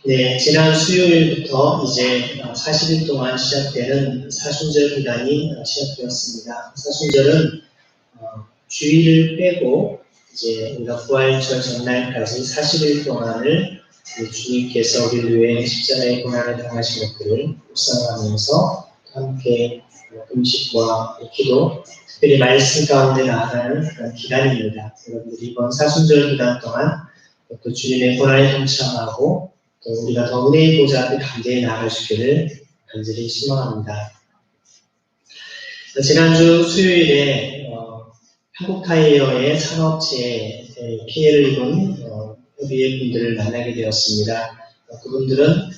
네, 지난 수요일부터 이제 40일 동안 시작되는 사순절 기간이 시작되었습니다. 사순절은 주일을 빼고 이제 우리가 부활절 전날까지 40일 동안을 주님께서 우리를 위해 십자가의 고난을 당하신 것들을 묵상하면서 함께 음식과 기도, 특별히 말씀 가운데 나아가는 그런 기간입니다. 여러분들이 이번 사순절 기간 동안 또 주님의 고난에 동참하고 또 우리가 더 은혜의 보좌 앞에 담대히 나아갈 수 있기를 간절히 소망합니다. 지난주 수요일에 한국타이어의 산업재해 피해를 입은 협의회 분들을 만나게 되었습니다. 그분들은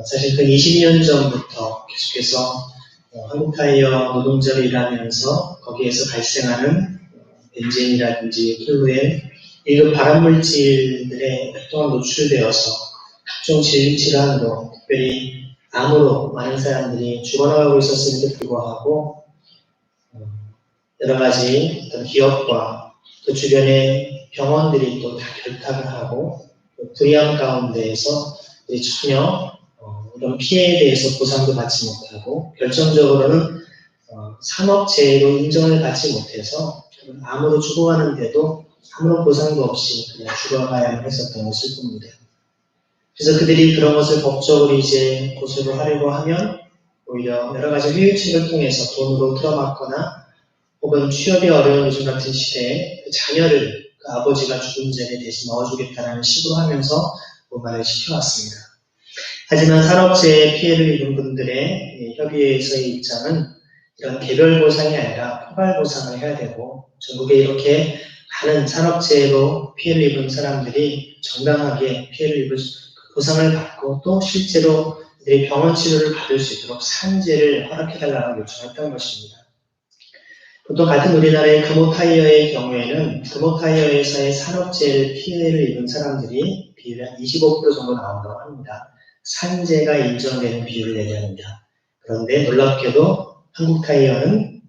사실 그 20년 전부터 계속해서 한국타이어 노동자로 일하면서 거기에서 발생하는 벤젠이라든지 플루엔 이런 발암물질들에 오랫동안 노출되어서 각종 질환으로 특별히 암으로 많은 사람들이 죽어나가고 있었음에도 불구하고 여러 가지 어떤 기업과 또 주변의 병원들이 또 다 결탁을 하고 불의함 가운데에서 전혀 이런 피해에 대해서 보상도 받지 못하고 결정적으로는 산업재해로 인정을 받지 못해서 암으로 죽어가는데도 아무런 보상도 없이 그냥 죽어가야만 했었던 것을 봅니다. 그래서 그들이 그런 것을 법적으로 이제 고소를 하려고 하면 오히려 여러 가지 회유책을 통해서 돈으로 틀어막거나 혹은 취업이 어려운 요즘 같은 시대에 그 자녀를 그 아버지가 죽은 자리에 대신 넣어주겠다는 식으로 하면서 무마를 시켜왔습니다. 하지만 산업재해 피해를 입은 분들의 협의회에서의 입장은 이런 개별 보상이 아니라 포괄 보상을 해야 되고 전국에 이렇게 많은 산업재해로 피해를 입은 사람들이 정당하게 피해를 입을 보상을 받고 또 실제로 그들이 병원 치료를 받을 수 있도록 산재를 허락해달라고 요청했던 것입니다. 또 같은 우리나라의 금호타이어의 경우에는 금호타이어에서의 산업재해 피해를 입은 사람들이 비율이 한 25% 정도 나온다고 합니다. 산재가 인정되는 비율을 얘기합니다. 그런데 놀랍게도 한국타이어는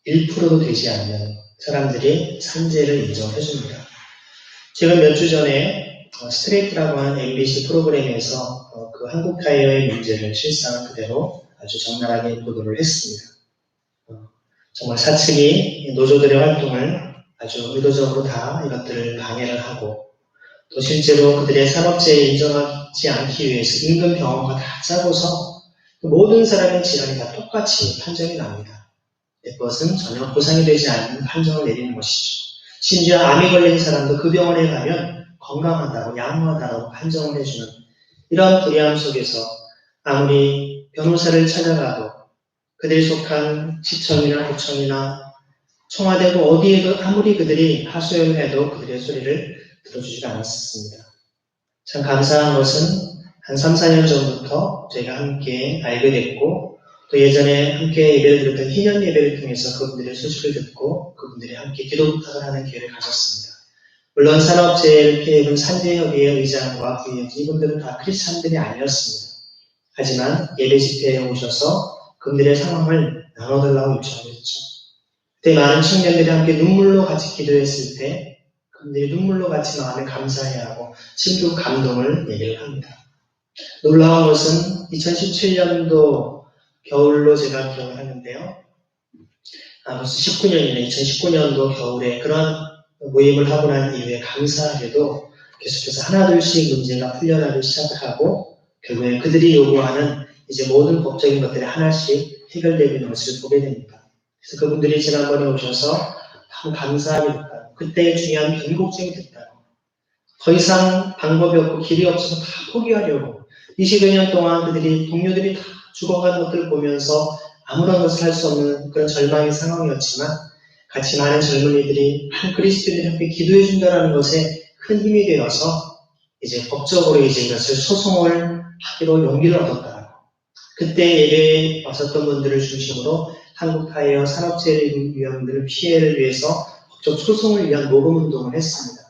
1%도 되지 않는 사람들이 산재를 인정해 줍니다. 제가 몇 주 전에 스트레이트라고 하는 MBC 프로그램에서 그 한국타이어의 문제를 실상 그대로 아주 적나라하게 보도를 했습니다. 정말 사측이 노조들의 활동을 아주 의도적으로 다 이것들을 방해를 하고 또 실제로 그들의 산업재해에 인정하지 않기 위해서 인근 병원과 다 짜고서 모든 사람의 질환이 다 똑같이 판정이 납니다. 그것은 전혀 보상이 되지 않는 판정을 내리는 것이죠. 심지어 암이 걸린 사람도 그 병원에 가면 건강하다고 양호하다고 판정을 해주는 이런 불의함 속에서 아무리 변호사를 찾아가도 그들이 속한 시청이나 구청이나 청와대도 어디에도 아무리 그들이 하소연을 해도 그들의 소리를 들어주지 않았습니다. 참 감사한 것은 한 3, 4년 전부터 저희가 함께 알게 됐고 또 예전에 함께 예배를 드렸던 희년 예배를 통해서 그분들의 소식을 듣고 그분들이 함께 기도 부탁을 하는 기회를 가졌습니다. 물론 산업재해를 피해 입은 산재협의회 의장과 부의장 이분들은 다 크리스찬들이 아니었습니다. 하지만 예배 집회에 오셔서 그분들의 상황을 나눠달라고 요청했죠. 그때 많은 청년들이 함께 눈물로 같이 기도했을 때 그분들이 눈물로 같이 마음에 감사해하고 심도 감동을 얘기를 합니다. 놀라운 것은 2017년도 겨울로 제가 기억을 하는데요. 벌써 19년이네. 2019년도 겨울에 그런 모임을 하고 난 이후에 감사하게도 계속해서 하나둘씩 문제가 풀려나기 시작을 하고 결국에 그들이 요구하는 이제 모든 법적인 것들이 하나씩 해결되고 있는 것을 보게 됩니다. 그래서 그분들이 지난번에 오셔서 참 감사하게 됐다고 그때의 중요한 변곡점이 됐다고 더 이상 방법이 없고 길이 없어서 다 포기하려고 20여 년 동안 그들이 동료들이 다 죽어가는 것들을 보면서 아무런 것을 할 수 없는 그런 절망의 상황이었지만 같이 많은 젊은이들이 한 그리스도인들이 함께 기도해 준다는 것에 큰 힘이 되어서 이제 법적으로 이제 이것을 소송을 하기로 용기를 얻었다라고. 그때 예배에 왔었던 분들을 중심으로 한국타이어 산업재해위원들 피해를 위해서 법적 소송을 위한 모금운동을 했습니다.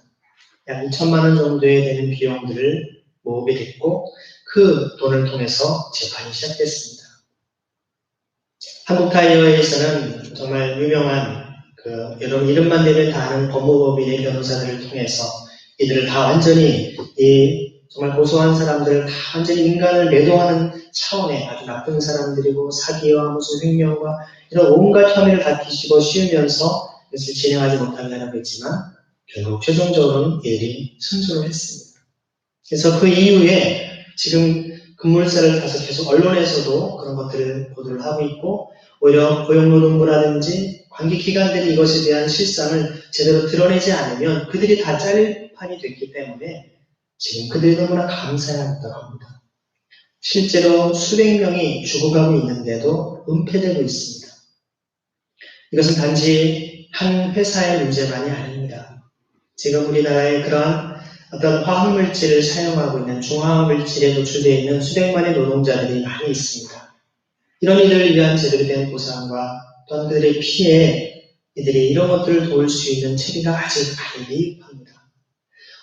약 2천만 원 정도에 되는 비용들을 모으게 됐고 그 돈을 통해서 재판이 시작됐습니다. 한국타이어에서는 정말 유명한 여러분 이름만 대면 다 아는 법무법인의 변호사들을 통해서 이들을 다 완전히 이 정말 고소한 사람들을 다 완전히 인간을 매도하는 차원의 아주 나쁜 사람들이고 사기와 무슨 횡령과 이런 온갖 혐의를 다 뒤집어 씌우면서 이것을 진행하지 못하게 하라고 했지만 결국 최종적으로는 이들이 승소를 했습니다. 그래서 그 이후에 지금 급물살을 타서 계속 언론에서도 그런 것들을 보도를 하고 있고 오히려 고용노동부라든지 관계기관들이 이것에 대한 실상을 제대로 드러내지 않으면 그들이 다 잘릴 판이 됐기 때문에 지금 그들이 너무나 감사해야 한다고 합니다. 실제로 수백 명이 죽어가고 있는데도 은폐되고 있습니다. 이것은 단지 한 회사의 문제만이 아닙니다. 지금 우리나라에 그러한 어떤 화학물질을 사용하고 있는 중화학물질에 노출되어 있는 수백만의 노동자들이 많이 있습니다. 이런 이들을 위한 제대로 된 보상과 또한 그들의 피해에 이들이 이런 것들을 도울 수 있는 체계가 아직 많이 미흡합니다.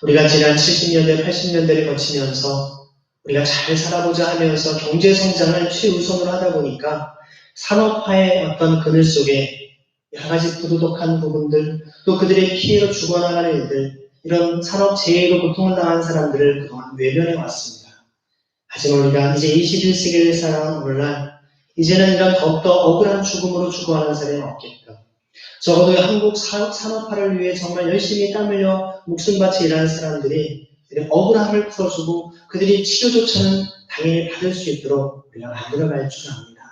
우리가 지난 70년대, 80년대를 거치면서 우리가 잘 살아보자 하면서 경제성장을 최우선으로 하다 보니까 산업화의 어떤 그늘 속에 여러 가지 부도덕한 부분들, 또 그들의 피해로 죽어나가는 일들, 이런 산업재해로 고통을 당한 사람들을 그동안 외면해 왔습니다. 하지만 우리가 이제 21세기를 살아온 오늘날 이제는 이런 더욱더 억울한 죽음으로 죽어가는 사람이 없겠다. 적어도 한국 산업화를 위해 정말 열심히 땀 흘려 목숨 바쳐 일하는 사람들이 억울함을 풀어주고 그들이 치료조차는 당연히 받을 수 있도록 우리가 만들어갈 줄 압니다.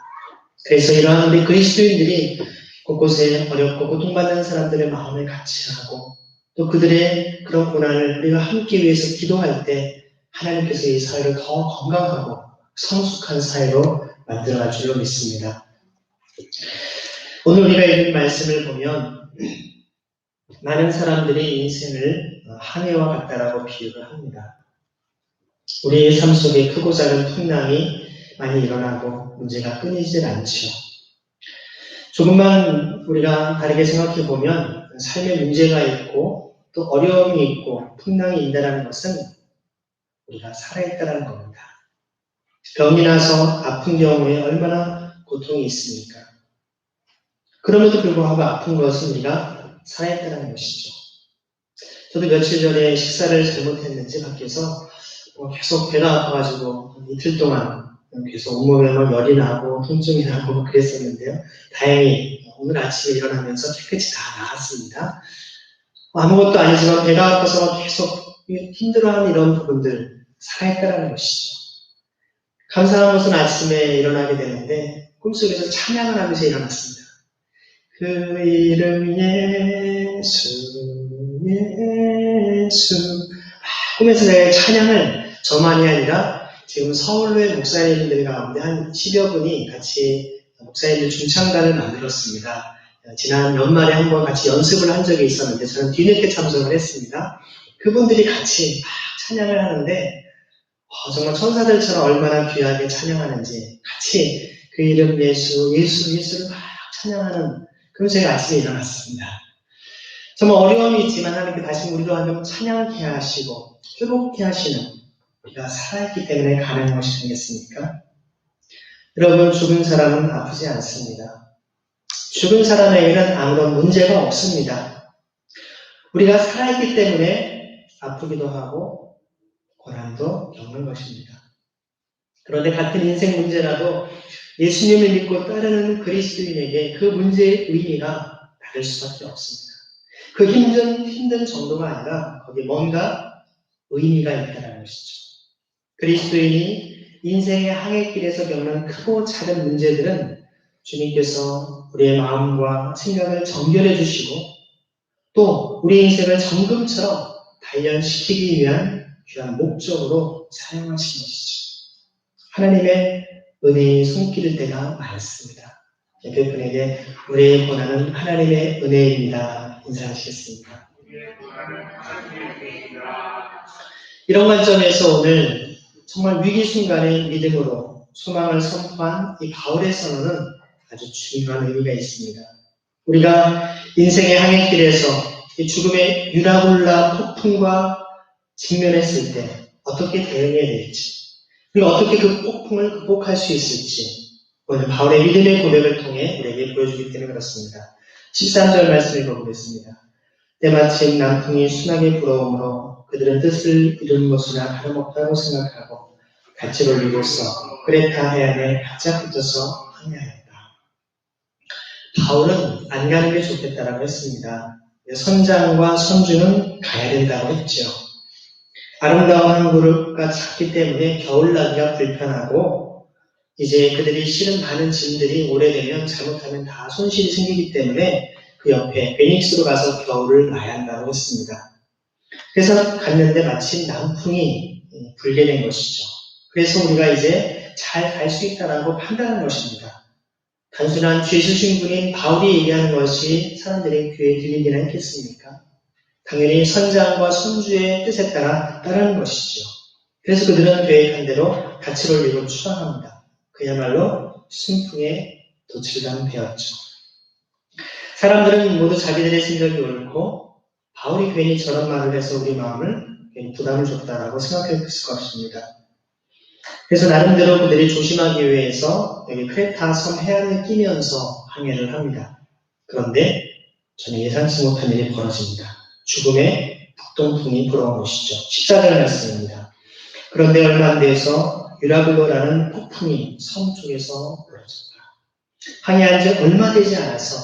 그래서 이러한 우리 그리스도인들이 곳곳에 어렵고 고통받는 사람들의 마음을 같이 하고 또 그들의 그런 고난을 우리가 함께 위해서 기도할 때 하나님께서 이 사회를 더 건강하고 성숙한 사회로 만들어갈 줄로 믿습니다. 오늘 우리가 읽은 말씀을 보면 많은 사람들이 인생을 한 해와 같다라고 비유를 합니다. 우리의 삶 속에 크고 작은 풍랑이 많이 일어나고 문제가 끊이질 않죠. 조금만 우리가 다르게 생각해 보면 삶에 문제가 있고 또 어려움이 있고 풍랑이 있다는 것은 우리가 살아있다는 겁니다. 병이 나서 아픈 경우에 얼마나 고통이 있습니까? 그럼에도 불구하고 아픈 것은 우리가 살아있다는 것이죠. 저도 며칠 전에 식사를 잘못했는지 밖에서 계속 배가 아파가지고 이틀 동안 계속 온몸에 막 열이 나고 통증이 나고 그랬었는데요. 다행히 오늘 아침에 일어나면서 깨끗이 다 나았습니다. 아무것도 아니지만 배가 아파서 계속 힘들어하는 이런 부분들 살아있다는 것이죠. 감사한 것은 아침에 일어나게 되는데 꿈속에서 찬양을 하면서 일어났습니다. 그 이름 예수 예수 꿈에서 내 찬양을 저만이 아니라 지금 서울로의 목사님들 가운데 한 10여 분이 같이 목사님들 중창단을 만들었습니다. 지난 연말에 한번 같이 연습을 한 적이 있었는데 저는 뒤늦게 참석을 했습니다. 그분들이 같이 막 찬양을 하는데 정말 천사들처럼 얼마나 귀하게 찬양하는지 같이 그 이름 예수 예수를 막 찬양하는 그런 제가 아침에 일어났습니다. 정말 어려움이 있지만 하나님께 다시 우리로 하여금 찬양케 하시고 회복케 하시는 우리가 살아있기 때문에 가능한 것이 아니겠습니까? 여러분, 죽은 사람은 아프지 않습니다. 죽은 사람에게는 아무런 문제가 없습니다. 우리가 살아있기 때문에 아프기도 하고 고난도 겪는 것입니다. 그런데 같은 인생 문제라도 예수님을 믿고 따르는 그리스도인에게 그 문제의 의미가 다를 수밖에 없습니다. 그 힘든 정도가 아니라 거기에 뭔가 의미가 있다는 것이죠. 그리스도인이 인생의 항해길에서 겪는 크고 작은 문제들은 주님께서 우리의 마음과 생각을 정결해 주시고 또 우리 인생을 정금처럼 단련시키기 위한 귀한 목적으로 사용하신 것이죠. 하나님의 은혜의 손길일 때가 많습니다. 옆에 분에게 우리의 고난은 하나님의 은혜입니다. 인사하시겠습니다. 이런 관점에서 오늘 정말 위기 순간의 믿음으로 소망을 선포한 이 바울의 선언은 아주 중요한 의미가 있습니다. 우리가 인생의 항해길에서 이 죽음의 유라굴라 폭풍과 직면했을 때 어떻게 대응해야 될지 그리고 어떻게 그 폭풍을 극복할 수 있을지 오늘 바울의 믿음의 고백을 통해 우리에게 보여주기 때문에 그렇습니다. 13절 말씀 읽어보겠습니다. 때마침 남풍이 순하게 불어오므로 그들은 뜻을 이룬 것이나 다름없다고 생각하고 같이 올리고서 크레타 해안에 바짝 붙어서 항해하였다. 바울은 안 가는 게 좋겠다라고 했습니다. 선장과 선주는 가야 된다고 했죠. 아름다운 항구가 작기 때문에 겨울나기가 불편하고 이제 그들이 실은 많은 짐들이 오래되면 잘못하면 다 손실이 생기기 때문에 그 옆에 베닉스로 가서 겨울을 나야 한다고 했습니다. 그래서 갔는데 마침 남풍이 불게 된 것이죠. 그래서 우리가 이제 잘 갈 수 있다라고 판단한 것입니다. 단순한 죄수신 분인 바울이 얘기하는 것이 사람들의 귀에 들리기나 했겠습니까? 당연히 선장과 선주의 뜻에 따라 따르는 것이죠. 그래서 그들은 계획한 대로 닻을 올리고 출항합니다. 그야말로 순풍에 도출한 배였죠. 사람들은 모두 자기들의 생각이 옳고 바울이 괜히 저런 말을 해서 우리 마음을 괜히 부담을 줬다라고 생각했을 것입니다. 그래서 나름대로 그들이 조심하기 위해서 여기 크레타 섬 해안에 끼면서 항해를 합니다. 그런데 전혀 예상치 못한 일이 벌어집니다. 죽음의 북동풍이 불어온 것이죠. 14절 말씀입니다. 그런데 얼마 안 돼서 유라굴로라는 폭풍이 섬 쪽에서 불어졌다. 항해한 지 얼마 되지 않아서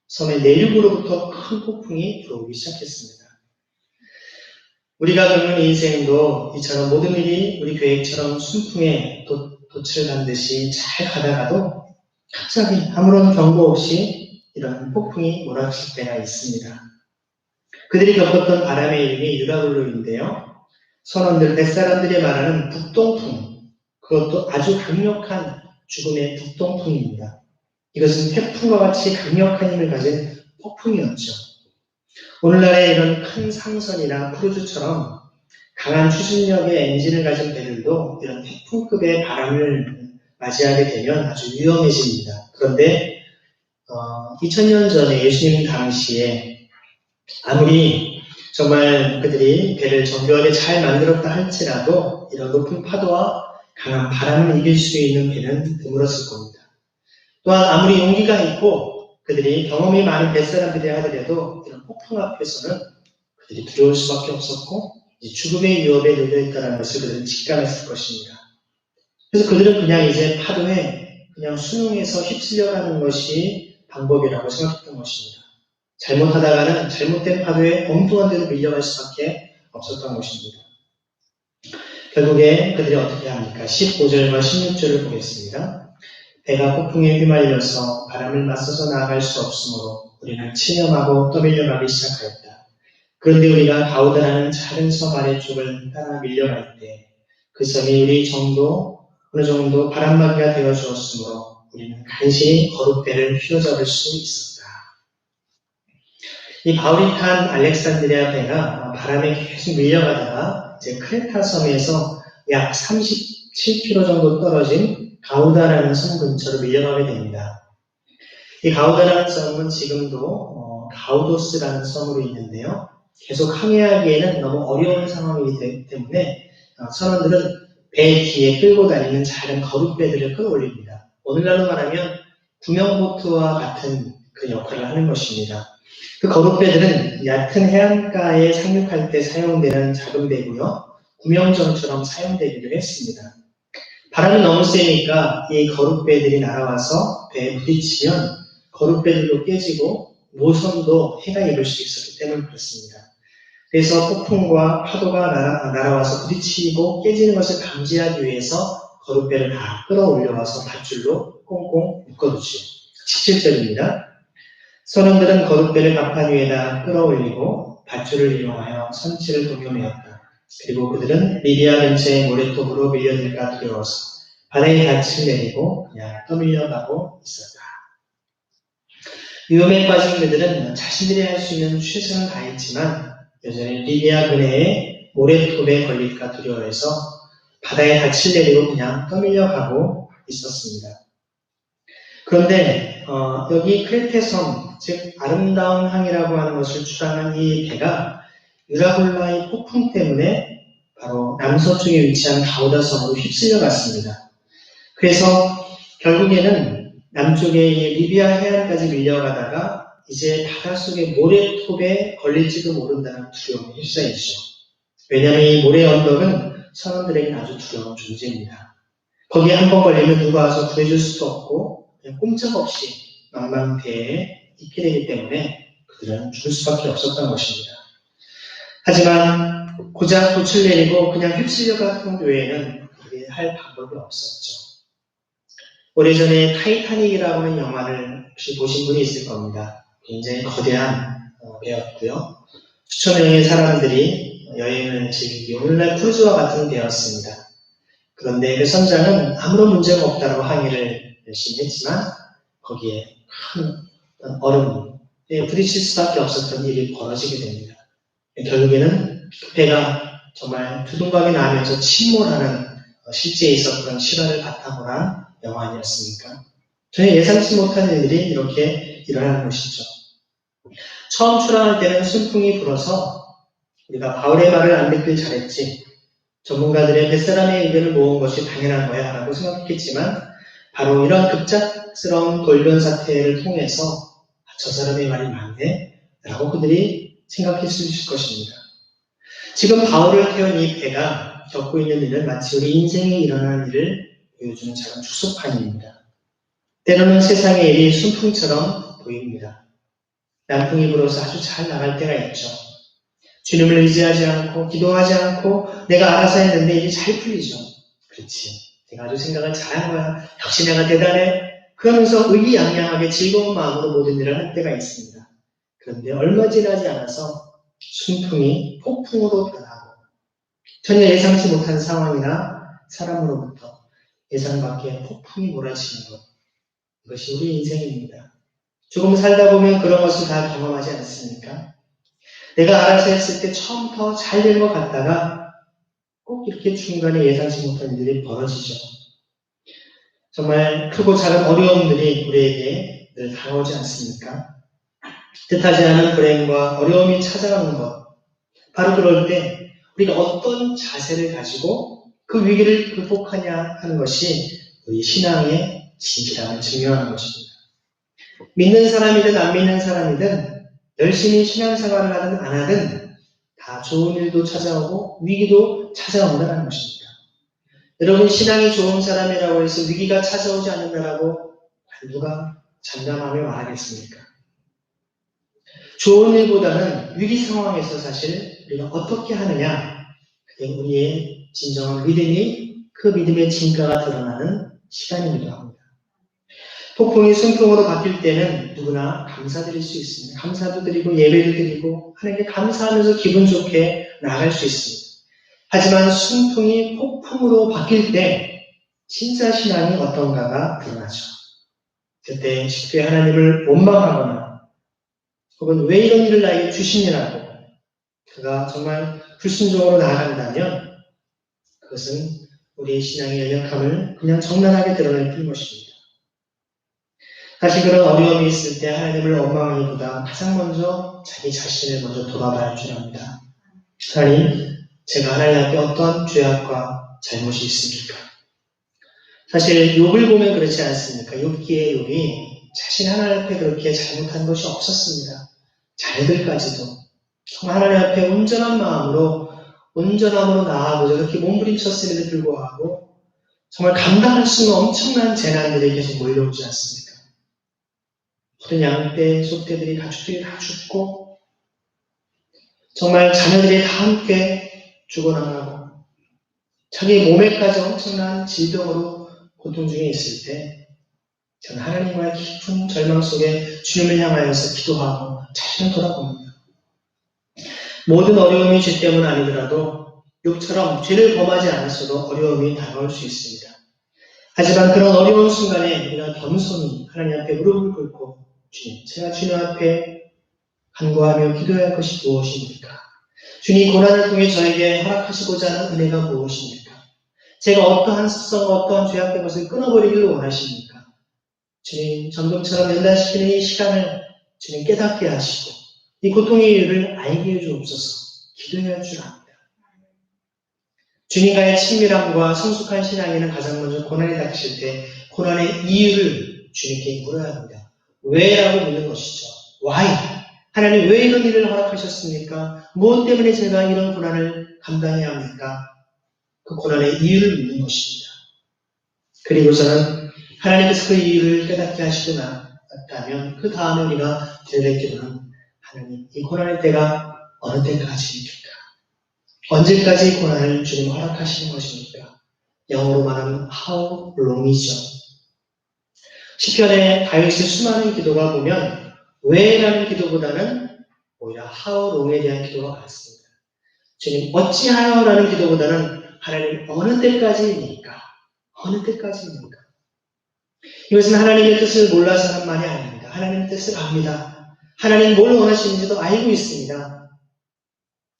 섬의 내륙으로부터 큰 폭풍이 불어오기 시작했습니다. 우리가 겪는 인생도 이처럼 모든 일이 우리 계획처럼 순풍에 돛을 단 듯이 잘 가다가도 갑자기 아무런 경고 없이 이런 폭풍이 몰아칠 때가 있습니다. 그들이 겪었던 바람의 이름이 유라굴로인데요. 선원들, 뱃사람들이 말하는 북동풍, 그것도 아주 강력한 죽음의 북동풍입니다. 이것은 태풍과 같이 강력한 힘을 가진 폭풍이었죠. 오늘날의 이런 큰 상선이나 크루즈처럼 강한 추진력의 엔진을 가진 배들도 이런 태풍급의 바람을 맞이하게 되면 아주 위험해집니다. 그런데 2000년 전에 예수님 당시에 아무리 정말 그들이 배를 정교하게 잘 만들었다 할지라도 이런 높은 파도와 강한 바람을 이길 수 있는 배는 드물었을 겁니다. 또한 아무리 용기가 있고 그들이 경험이 많은 뱃사람들이 하더라도 이런 폭풍 앞에서는 그들이 두려울 수밖에 없었고 죽음의 위협에 놓여있다는 것을 그들은 직감했을 것입니다. 그래서 그들은 그냥 이제 파도에 그냥 순응해서 휩쓸려가는 것이 방법이라고 생각했던 것입니다. 잘못하다가는 잘못된 파도에 엉뚱한 데로 밀려갈 수밖에 없었던 것입니다. 결국에 그들이 어떻게 합니까? 15절과 16절을 보겠습니다. 배가 폭풍에 휘말려서 바람을 맞서서 나아갈 수 없으므로 우리는 침염하고 떠밀려가기 시작하였다. 그런데 우리가 가우다라는 작은 섬 아래쪽을 따라 밀려갈 때 그 섬이 우리 어느 정도 바람막이가 되어 주었으므로 우리는 간신히 거룩배를 휘어잡을 수 있었다. 이 바울이 탄 알렉산드리아 배가 바람에 계속 밀려가다가 이제 크레타 섬에서 약 37km 정도 떨어진 가우다라는 섬 근처로 밀려가게 됩니다. 이 가우다라는 섬은 지금도 가우도스라는 섬으로 있는데요. 계속 항해하기에는 너무 어려운 상황이기 때문에 선원들은 배 뒤에 끌고 다니는 작은 거룩배들을 끌어올립니다. 오늘날로 말하면 구명보트와 같은 그 역할을 하는 것입니다. 그 거룩배들은 얕은 해안가에 상륙할 때 사용되는 작은 배고요. 구명정처럼 사용되기도 했습니다. 바람이 너무 세니까 이 거룩배들이 날아와서 배에 부딪히면 거룩배들도 깨지고 모선도 해가 입을 수 있었기 때문에 그렇습니다. 그래서 폭풍과 파도가 날아와서 부딪히고 깨지는 것을 감지하기 위해서 거룩배를 다 끌어올려와서 밧줄로 꽁꽁 묶어두죠. 17절입니다. 선원들은 거룩배를 갑판 위에다 끌어올리고 밧줄을 이용하여 선치를 동요매었다. 그리고 그들은 리비아 근처의 모래톱으로 밀려들까 두려워서 바다에 닻을 내리고 그냥 떠밀려가고 있었다. 위험에 빠진 그들은 자신들이 할 수 있는 최선을 다했지만 여전히 리비아 근해의 모래톱에 걸릴까 두려워해서 바다에 닻을 내리고 그냥 떠밀려가고 있었습니다. 그런데 여기 크레테 섬, 즉 아름다운 항이라고 하는 것을 주장한 이 배가 유라굴라의 폭풍 때문에 바로 남서쪽에 위치한 가우다 섬으로 휩쓸려 갔습니다. 그래서 결국에는 남쪽의 리비아 해안까지 밀려가다가 이제 바닷속의 모래톱에 걸릴지도 모른다는 두려움에 휩싸이죠. 왜냐하면 이 모래 언덕은 선원들에게는 아주 두려운 존재입니다. 거기에 한 번 걸리면 누가 와서 구해줄 수도 없고 그냥 꼼짝없이 망망대해에 있게 되기 때문에 그들은 죽을 수밖에 없었던 것입니다. 하지만 고작 돛을 내리고 그냥 휩쓸려 갔던 외에는 그게 할 방법이 없었죠. 오래전에 타이타닉이라고 하는 영화를 혹시 보신 분이 있을 겁니다. 굉장히 거대한 배였고요. 수천 명의 사람들이 여행을 즐기기 오늘날 크루즈와 같은 배였습니다. 그런데 그 선장은 아무런 문제가 없다고 항의를 열심히 했지만 거기에 큰 얼음에 부딪힐 수밖에 없었던 일이 벌어지게 됩니다. 결국에는 배가 정말 두둥각이 나면서 침몰하는 실제 있었던 실화를 바탕으로 한 영화 아니었습니까? 전혀 예상치 못한 일들이 이렇게 일어나는 것이죠. 처음 출항할 때는 순풍이 불어서 우리가 바울의 말을 안 듣길 잘했지, 전문가들의 뱃사람의 의견을 모은 것이 당연한 거야 라고 생각했겠지만 바로 이런 급작스러운 돌변 사태를 통해서 저 사람의 말이 맞네 라고 그들이 생각했을 것입니다. 지금 바울을 태운 이 배가 겪고 있는 일은 마치 우리 인생에 일어나는 일을 보여주는 작은 축소판입니다. 때로는 세상의 일이 순풍처럼 보입니다. 남풍이 불어서 아주 잘 나갈 때가 있죠. 주님을 의지하지 않고 기도하지 않고 내가 알아서 했는데 일이 잘 풀리죠. 그렇지, 내가 아주 생각을 잘한 거야, 역시 내가 대단해, 그러면서 의기양양하게 즐거운 마음으로 모든 일을 할 때가 있습니다. 그런데 얼마 지나지 않아서 순풍이 폭풍으로 변하고 전혀 예상치 못한 상황이나 사람으로부터 예상 밖의 폭풍이 몰아치는 것, 이것이 우리 인생입니다. 조금 살다 보면 그런 것을 다 경험하지 않습니까? 내가 알아서 했을 때 처음부터 잘 된 것 같다가 꼭 이렇게 중간에 예상치 못한 일들이 벌어지죠. 정말 크고 작은 어려움들이 우리에게 늘 다가오지 않습니까? 뜻하지 않은 불행과 어려움이 찾아오는 것, 바로 그럴 때 우리가 어떤 자세를 가지고 그 위기를 극복하냐 하는 것이 우리 신앙의 진실함을 증명하는 것입니다. 믿는 사람이든 안 믿는 사람이든 열심히 신앙생활을 하든 안 하든 다 좋은 일도 찾아오고 위기도 찾아온다는 것입니다. 여러분, 신앙이 좋은 사람이라고 해서 위기가 찾아오지 않는다라고 누가 장담하며 말하겠습니까? 좋은 일보다는 위기 상황에서 사실 우리가 어떻게 하느냐, 그게 우리의 진정한 믿음이 그 믿음의 진가가 드러나는 시간이기도 합니다. 폭풍이 순풍으로 바뀔 때는 누구나 감사드릴 수 있습니다. 감사도 드리고 예배도 드리고 하나님께 감사하면서 기분 좋게 나아갈 수 있습니다. 하지만 순풍이 폭풍으로 바뀔 때 진짜 신앙이 어떤가가 드러나죠. 그때 쉽게 하나님을 원망하거나 혹은 왜 이런 일을 나에게 주시냐고 그가 정말 불순종으로 나아간다면 그것은 우리의 신앙의 연약함을 그냥 적나라하게 드러낼 뿐인 것입니다. 다시 그런 어려움이 있을 때 하나님을 원망하기보다 가장 먼저 자기 자신을 먼저 돌아봐야 할 줄 압니다. 하나님, 제가 하나님 앞에 어떤 죄악과 잘못이 있습니까? 사실 욥을 보면 그렇지 않습니까? 욥기의 욥이 자신 하나님 앞에 그렇게 잘못한 것이 없었습니다. 자녀들까지도 정말 하나님 앞에 온전함으로 나아가고자 그렇게 몸부림쳤음에도 불구하고 정말 감당할 수 없는 엄청난 재난들이 계속 몰려오지 않습니까? 모든 양떼, 소떼들이, 가축들이 다 죽고 정말 자녀들이 다 함께 죽어나가고 자기 몸에까지 엄청난 질병으로 고통 중에 있을 때 저는 하나님과의 깊은 절망 속에 주님을 향하여서 기도하고 자신을 돌아봅니다. 모든 어려움이 죄 때문 아니더라도 욥처럼 죄를 범하지 않았어도 어려움이 다가올 수 있습니다. 하지만 그런 어려운 순간에 우리가 겸손히 하나님 앞에 무릎을 꿇고 주님, 제가 주님 앞에 간구하며 기도해야 할 것이 무엇입니까? 주님, 고난을 통해 저에게 허락하시고자 하는 은혜가 무엇입니까? 제가 어떠한 습성, 어떠한 죄악된 것을 끊어버리기를 원하십니까? 주님, 점검처럼 연단시키는 이 시간을 주님 깨닫게 하시고 이 고통의 이유를 알게 해주옵소서. 기도해야 할 줄 압니다. 주님과의 친밀함과 성숙한 신앙에는 가장 먼저 고난이 닥칠 때 고난의 이유를 주님께 물어야 합니다. 왜라고 묻는 것이죠. Why? 하나님 왜 이런 일을 허락하셨습니까? 무엇 때문에 제가 이런 고난을 감당해야 합니까? 그 고난의 이유를 묻는 것입니다. 그리고서는 하나님께서 그 이유를 깨닫게 하시고 났다면 그 다음에 우리가 드려야 될 기도는 하나님 이 고난의 때가 어느 때까지입니까? 언제까지 이 고난을 주님 허락하시는 것입니까? 영어로 말하면 how long이죠. 시편의 다윗의 수많은 기도가 보면 왜라는 기도보다는 오히려 how long에 대한 기도가 많습니다. 주님 어찌하여라는 기도보다는 하나님 어느 때까지입니까? 어느 때까지입니까? 이것은 하나님의 뜻을 몰라서 하는 말이 아닙니다. 하나님의 뜻을 압니다. 하나님 뭘 원하시는지도 알고 있습니다.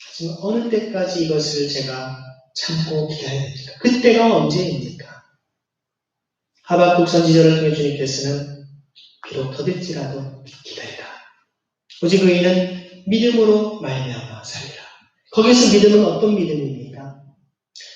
하지만 어느 때까지 이것을 제가 참고 기다려야 됩니까? 그때가 언제입니까? 하박국 선지자를 통해 주님께서는 비록 더딜지라도 기다리라. 오직 의인은 믿음으로 말미암아 살리라. 거기서 믿음은 어떤 믿음입니까?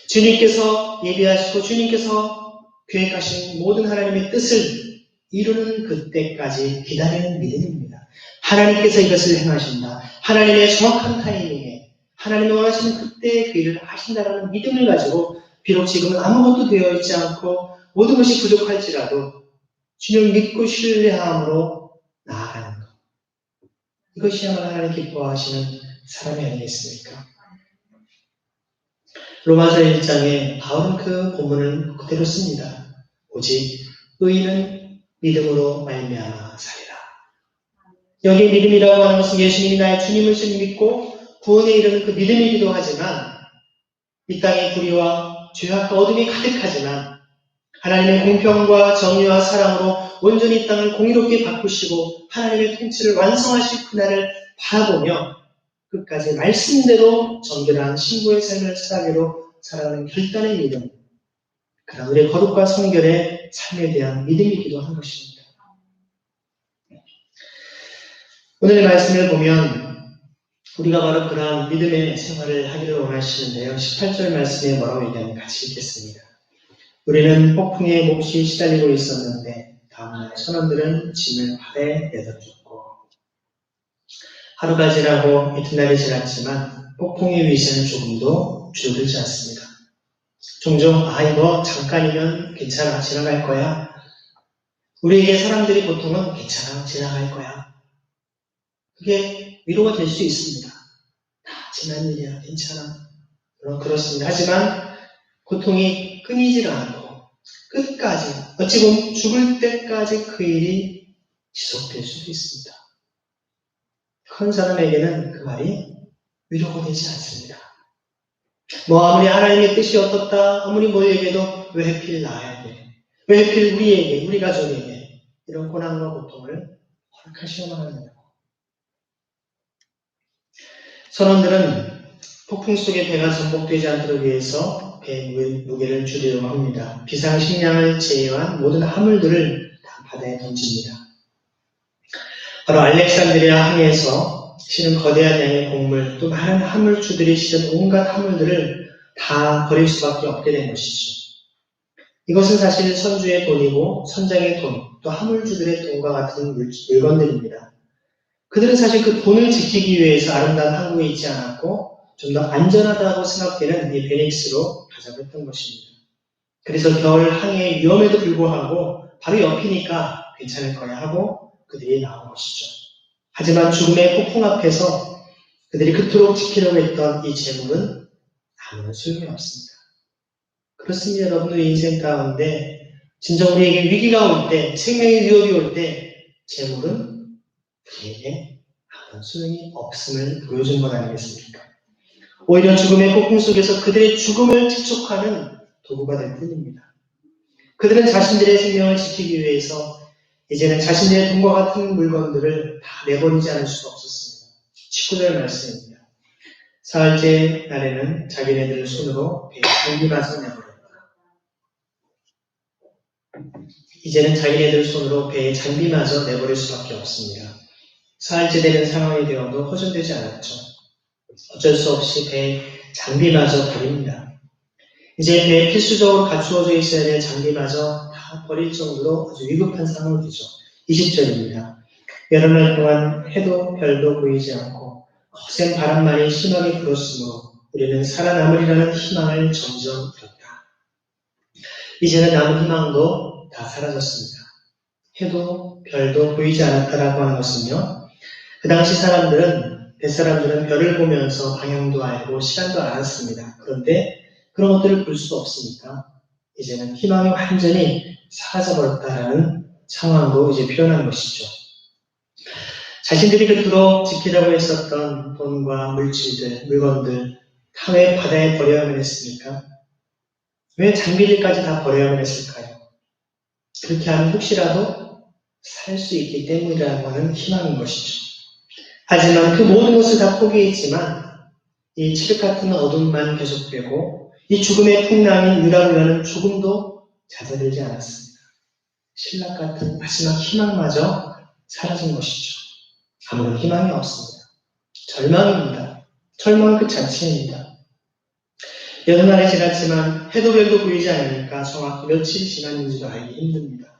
주님께서 예비하시고 주님께서 계획하신 모든 하나님의 뜻을 이루는 그때까지 기다리는 믿음입니다. 하나님께서 이것을 행하신다. 하나님의 정확한 타이밍에 하나님이 원하시는 그때의 그 일을 하신다라는 믿음을 가지고 비록 지금은 아무것도 되어 있지 않고 모든 것이 부족할지라도 주님을 믿고 신뢰함으로 나아가는 것. 이것이야말로 하나님 기뻐하시는 사람이 아니겠습니까? 로마서 1장에 바울은 그 본문을 그대로 씁니다. 오직 의인은 믿음으로 말미암아 살리라. 여기 믿음이라고 하는 것은 예수님이 나의 주님을 믿고 구원에 이르는 그 믿음이기도 하지만 이 땅에 불의와 죄악과 어둠이 가득하지만 하나님의 공평과 정의와 사랑으로 온전히 이 땅을 공의롭게 바꾸시고 하나님의 통치를 완성하실 그날을 바라보며 끝까지 말씀대로 정결한 신부의 삶을 살아가기로 살아가는 결단의 믿음, 그런 우리의 거룩과 성결의 삶에 대한 믿음이기도 한 것입니다. 오늘의 말씀을 보면 우리가 바로 그러한 믿음의 생활을 하기를 원하시는데요. 18절 말씀에 뭐라고 얘기하는지 같이 읽겠습니다. 우리는 폭풍에 몹시 시달리고 있었는데 다음날 선원들은 짐을 바다에 내던졌고 하루가 지나고 이튿날이 지났지만 폭풍의 위세는 조금도 줄어들지 않습니다. 종종 이거 잠깐이면 괜찮아 지나갈 거야. 우리에게 사람들이 보통은 괜찮아 지나갈 거야. 그게 위로가 될 수 있습니다. 다 지난 일이야 괜찮아. 물론 그렇습니다. 하지만 고통이 끊이질 않고 끝까지 어찌 보면 죽을 때까지 그 일이 지속될 수도 있습니다. 큰 사람에게는 그 말이 위로가 되지 않습니다. 아무리 하나님의 뜻이 어떻다 아무리 뭐 얘기해도 왜 하필 나야 돼? 왜 하필 우리에게 우리 가족에게 이런 고난과 고통을 허락하시어만 하느냐고. 선원들은 폭풍 속에 배가 전복되지 않도록 위해서 배의 무게를 줄이려고 합니다. 비상식량을 제외한 모든 화물들을 다 바다에 던집니다. 바로 알렉산드리아 항에서 실은 거대한 양의 곡물 또 많은 화물주들이 실은 온갖 화물들을 다 버릴 수밖에 없게 된 것이죠. 이것은 사실 선주의 돈이고 선장의 돈, 또 화물주들의 돈과 같은 물건들입니다. 그들은 사실 그 돈을 지키기 위해서 아름다운 항구에 있지 않았고 좀 더 안전하다고 생각되는 이 베닉스로 가자고 했던 것입니다. 그래서 겨울 항해의 위험에도 불구하고 바로 옆이니까 괜찮을 거야 하고 그들이 나온 것이죠. 하지만 죽음의 폭풍 앞에서 그들이 그토록 지키려고 했던 이 재물은 아무런 소용이 없습니다. 그렇습니다. 여러분, 우리 인생 가운데 진정 우리에게 위기가 올 때, 생명의 위협이 올 때 재물은 우리에게 아무런 소용이 없음을 보여준 것 아니겠습니까? 오히려 죽음의 폭풍 속에서 그들의 죽음을 지촉하는 도구가 될 뿐입니다. 그들은 자신들의 생명을 지키기 위해서 이제는 자신들의 돈과 같은 물건들을 다 내버리지 않을 수가 없었습니다. 19절 말씀입니다. 사흘째 날에는 자기네들 손으로 배에 장비마저 내버렸다. 이제는 자기네들 손으로 배에 장비마저 내버릴 수밖에 없습니다. 사흘째 되는 상황이 되어도 허전되지 않았죠. 어쩔 수 없이 배에 장비마저 버립니다. 이제 배에 필수적으로 갖추어져 있어야 될 장비마저 다 버릴 정도로 아주 위급한 상황이죠. 20절입니다. 여러 날 동안 해도 별도 보이지 않고 거센 바람만이 심하게 불었으므로 우리는 살아남으리라는 희망을 점점 잃었다. 이제는 남은 희망도 다 사라졌습니다. 해도 별도 보이지 않았다라고 하는 것은요, 그 당시 뱃사람들은 별을 보면서 방향도 알고 시간도 알았습니다. 그런데 그런 것들을 볼 수 없으니까 이제는 희망이 완전히 사라져버렸다라는 상황으로 이제 표현한 것이죠. 자신들이 그토록 지키려고 했었던 돈과 물질들, 물건들 다 왜 바다에 버려야만 했습니까? 왜 장비들까지 다 버려야만 했을까요? 그렇게 하면 혹시라도 살 수 있기 때문이라고 하는 희망인 것이죠. 하지만 그 모든 것을 다 포기했지만 이 칠흑 같은 어둠만 계속되고 이 죽음의 풍랑인 유라굴라는 조금도 잦아들지 않았습니다. 신락 같은 마지막 희망마저 사라진 것이죠. 아무런 희망이 없습니다. 절망입니다. 절망 그 자체입니다. 여러 날이 지났지만 해도 별도 보이지 않으니까 정확히 며칠이 지났는지도 알기 힘듭니다.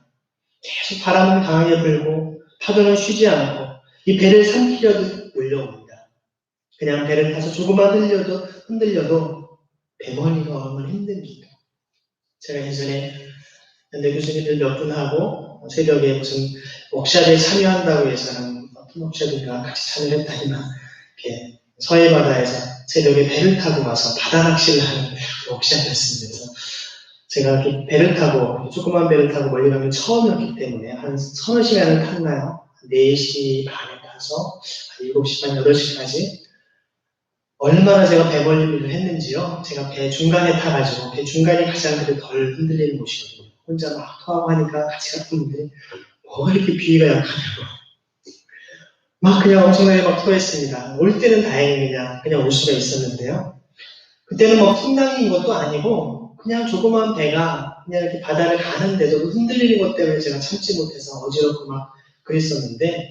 계속 바람은 강하게 불고 파도는 쉬지 않고 이 배를 삼키려도 몰려옵니다. 그냥 배를 타서 조금만 흔들려도 배멀리가 얼마나 힘듭니까? 제가 예전에 연대 교수님들 몇 분 하고 새벽에 무슨 웍샷에 참여한다고 해서 어떤 웍샷인가 같이 참여를 했다니만 이렇게 서해 바다에서 새벽에 배를 타고 와서 바다 낚시를 하는 웍샷이었습니다. 그래서 제가 이렇게 배를 타고 조그만 배를 타고 멀리 가면 처음이었기 때문에 한 서너 시간을 탔나요? 4시 반에 타서 7시 반, 8시까지 얼마나 제가 배멀리를 했는지요. 제가 배 중간에 타가지고 배 중간이 가장 덜 흔들리는 곳이거든요. 혼자 막 토하고 하니까 같이 갔던 분들이 뭐 이렇게 비위가 약하냐고 막 그냥 엄청나게 막 토했습니다. 올 때는 다행히 그냥 올 수가 있었는데요. 그때는 뭐 풍랑인 것도 아니고 그냥 조그만 배가 그냥 이렇게 바다를 가는데도 흔들리는 것 때문에 제가 참지 못해서 어지럽고 막 그랬었는데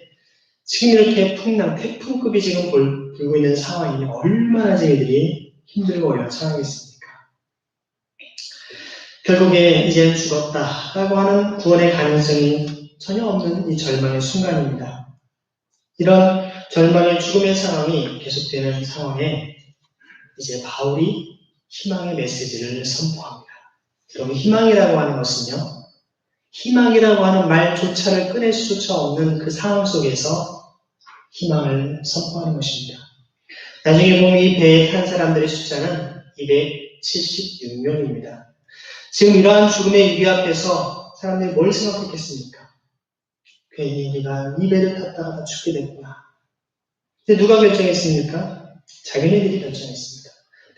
지금 이렇게 풍랑, 태풍급이 지금 불고 있는 상황이니 얼마나 저희들이 힘들고 어려운 상황이겠습니까? 결국에 이제 죽었다라고 하는 구원의 가능성이 전혀 없는 이 절망의 순간입니다. 이런 절망의 죽음의 상황이 계속되는 상황에 이제 바울이 희망의 메시지를 선포합니다. 그럼 희망이라고 하는 것은요, 희망이라고 하는 말조차를 꺼낼 수조차 없는 그 상황 속에서 희망을 선포하는 것입니다. 나중에 보면 이 배에 탄 사람들의 숫자는 276명입니다. 지금 이러한 죽음의 위기 앞에서 사람들이 뭘 생각했겠습니까? 괜히 우리가 이 배를 탔다가 다 죽게 됐구나. 근데 누가 결정했습니까? 자기네들이 결정했습니다.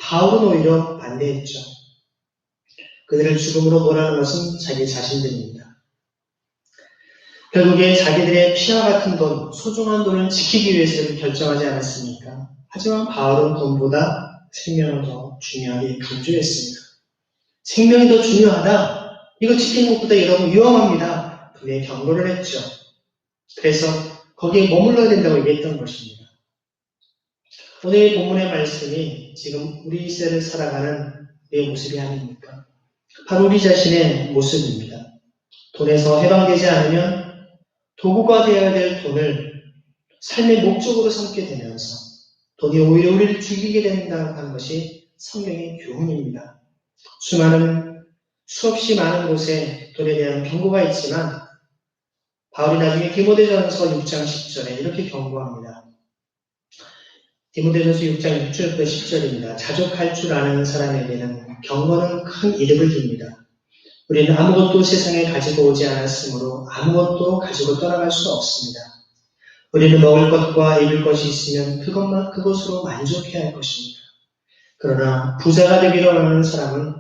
바울은 오히려 반대했죠. 그들을 죽음으로 몰아는 것은 자기 자신들입니다. 결국에 자기들의 피와 같은 돈, 소중한 돈을 지키기 위해서 결정하지 않았습니까? 하지만 바울은 돈보다 생명을 더 중요하게 강조했습니다. 생명이 더 중요하다. 이거 지키는 것보다 여러분 위험합니다. 분명히 경고를 했죠. 그래서 거기에 머물러야 된다고 얘기했던 것입니다. 오늘 본문의 말씀이 지금 우리 시대를 살아가는 내 모습이 아닙니까? 바로 우리 자신의 모습입니다. 돈에서 해방되지 않으면 도구가 되어야 될 돈을 삶의 목적으로 삼게 되면서 돈이 오히려 우리를 죽이게 된다는 것이 성경의 교훈입니다. 수없이 많은 곳에 돈에 대한 경고가 있지만 바울이 나중에 디모데전서 6장 10절에 이렇게 경고합니다. 디모데전서 6장 6절부터 10절입니다. 자족할 줄 아는 사람에게는 경고는 큰 이득을 줍니다. 우리는 아무것도 세상에 가지고 오지 않았으므로 아무것도 가지고 떠나갈 수 없습니다. 우리는 먹을 것과 입을 것이 있으면 그것으로 만족해야 할 것입니다. 그러나 부자가 되기로 하는 사람은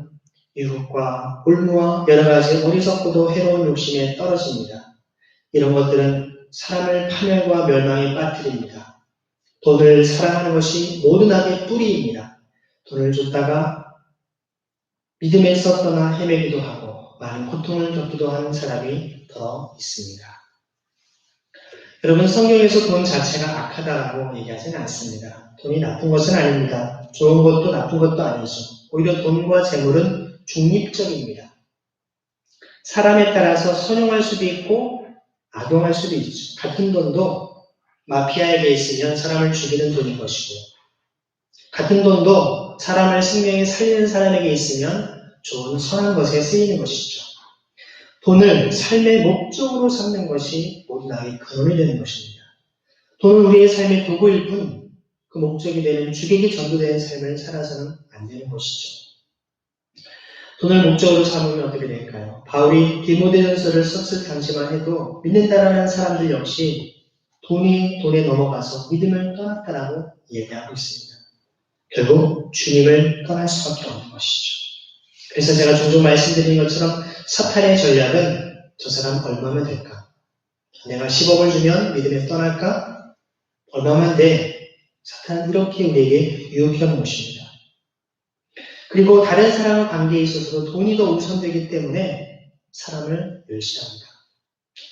유혹과 올무와 여러 가지 어리석고도 해로운 욕심에 떨어집니다. 이런 것들은 사람을 파멸과 멸망에 빠뜨립니다. 돈을 사랑하는 것이 모든 악의 뿌리입니다. 돈을 줬다가 믿음에서 떠나 헤매기도 하고 많은 고통을 겪기도 하는 사람이 더 있습니다. 여러분, 성경에서 돈 자체가 악하다라고 얘기하지는 않습니다. 돈이 나쁜 것은 아닙니다. 좋은 것도 나쁜 것도 아니죠. 오히려 돈과 재물은 중립적입니다. 사람에 따라서 선용할 수도 있고 악용할 수도 있죠. 같은 돈도 마피아에게 있으면 사람을 죽이는 돈인 것이고, 같은 돈도 사람을 생명에 살리는 사람에게 있으면 좋은 선한 것에 쓰이는 것이죠. 돈을 삶의 목적으로 삼는 것이 모든 악의 근원이 되는 것입니다. 돈은 우리의 삶의 도구일 뿐 그 목적이 되는 주객이 전도되는 삶을 살아서는 안 되는 것이죠. 돈을 목적으로 삼으면 어떻게 될까요? 바울이 디모데전서를 썼을 당시만 해도 믿는다라는 사람들 역시 돈이 돈에 넘어가서 믿음을 떠났다라고 얘기하고 있습니다. 결국 주님을 떠날 수밖에 없는 것이죠. 그래서 제가 종종 말씀드린 것처럼 사탄의 전략은 저 사람 얼마면 될까? 내가 10억을 주면 믿음에 떠날까? 얼마면 돼? 사탄은 이렇게 우리에게 유혹하는 것입니다. 그리고 다른 사람과 관계에 있어서도 돈이 더 우선되기 때문에 사람을 멸시합니다.